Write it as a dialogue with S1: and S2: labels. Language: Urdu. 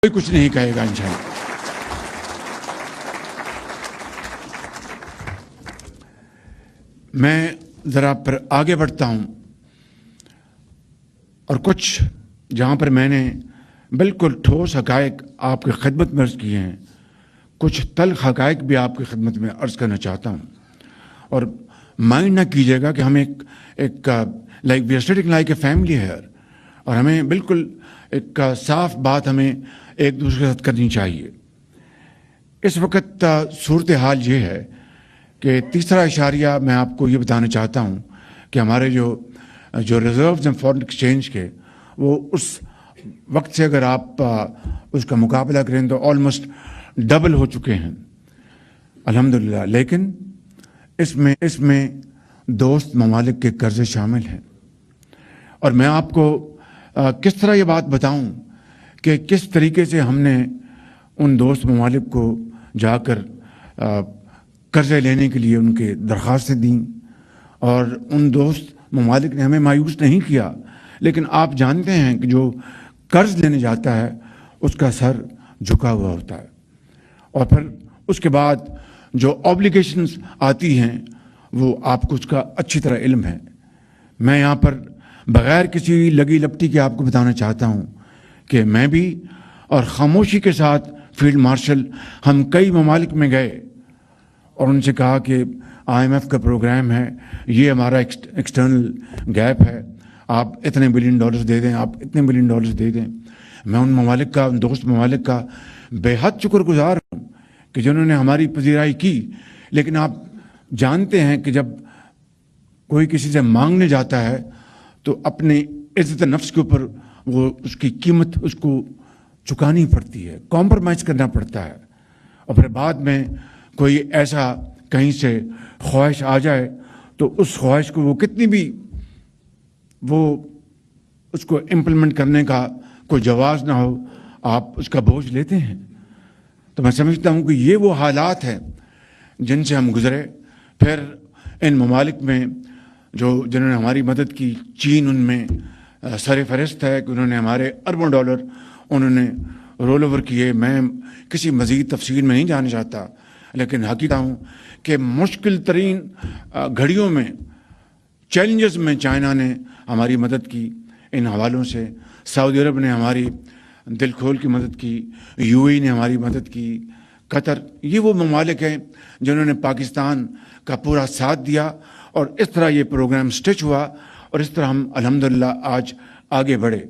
S1: کوئی کچھ نہیں کہے گا انشاءاللہ۔ میں ذرا پر آگے بڑھتا ہوں اور کچھ جہاں پر میں نے بالکل ٹھوس حقائق آپ کی خدمت میں عرض کیے ہیں، کچھ تلخ حقائق بھی آپ کی خدمت میں عرض کرنا چاہتا ہوں، اور مائنڈ نہ کیجیے گا کہ ہم ایک like we are sitting like a family here, اور ہمیں بالکل ایک صاف بات ہمیں ایک دوسرے کے ساتھ کرنی چاہیے۔ اس وقت صورتحال یہ ہے کہ تیسرا اشاریہ میں آپ کو یہ بتانا چاہتا ہوں کہ ہمارے جو ریزروز ہیں فارن ایکسچینج کے، وہ اس وقت سے اگر آپ اس کا مقابلہ کریں تو آلموسٹ ڈبل ہو چکے ہیں الحمدللہ، لیکن اس میں دوست ممالک کے قرضے شامل ہیں، اور میں آپ کو کس طرح یہ بات بتاؤں کہ کس طریقے سے ہم نے ان دوست ممالک کو جا کر قرضے لینے کے لیے ان کے درخواستیں دیں، اور ان دوست ممالک نے ہمیں مایوس نہیں کیا، لیکن آپ جانتے ہیں کہ جو قرض لینے جاتا ہے اس کا سر جھکا ہوا ہوتا ہے، اور پھر اس کے بعد جو آبلیگیشنز آتی ہیں وہ آپ کو اس کا اچھی طرح علم ہے۔ میں یہاں پر بغیر کسی لگی لپٹی کے آپ کو بتانا چاہتا ہوں کہ میں بھی اور خاموشی کے ساتھ فیلڈ مارشل ہم کئی ممالک میں گئے اور ان سے کہا کہ IMF کا پروگرام ہے، یہ ہمارا ایکسٹرنل گیپ ہے، آپ اتنے بلین ڈالرز دے دیں، آپ اتنے بلین ڈالرز دے دیں۔ میں ان ممالک کا، ان دوست ممالک کا بے حد شکر گزار ہوں کہ جنہوں نے ہماری پذیرائی کی، لیکن آپ جانتے ہیں کہ جب کوئی کسی سے مانگنے جاتا ہے تو اپنی عزت نفس کے اوپر وہ اس کی قیمت اس کو چکانی پڑتی ہے، کمپرومائز کرنا پڑتا ہے، اور پھر بعد میں کوئی ایسا کہیں سے خواہش آ جائے تو اس خواہش کو وہ کتنی بھی وہ اس کو امپلیمنٹ کرنے کا کوئی جواز نہ ہو، آپ اس کا بوجھ لیتے ہیں۔ تو میں سمجھتا ہوں کہ یہ وہ حالات ہیں جن سے ہم گزرے۔ پھر ان ممالک میں جنہوں نے ہماری مدد کی، چین ان میں سر فہرست ہے کہ انہوں نے ہمارے اربوں ڈالر انہوں نے رول اوور کیے۔ میں کسی مزید تفصیل میں نہیں جانا چاہتا، لیکن حقیقت ہوں کہ مشکل ترین گھڑیوں میں، چیلنجز میں چائنا نے ہماری مدد کی ان حوالوں سے، سعودی عرب نے ہماری دل کھول کی مدد کی، UAE نے ہماری مدد کی، قطر، یہ وہ ممالک ہیں جنہوں نے پاکستان کا پورا ساتھ دیا، اور اس طرح یہ پروگرام سٹچ ہوا، اور اس طرح ہم الحمدللہ آج آگے بڑھے۔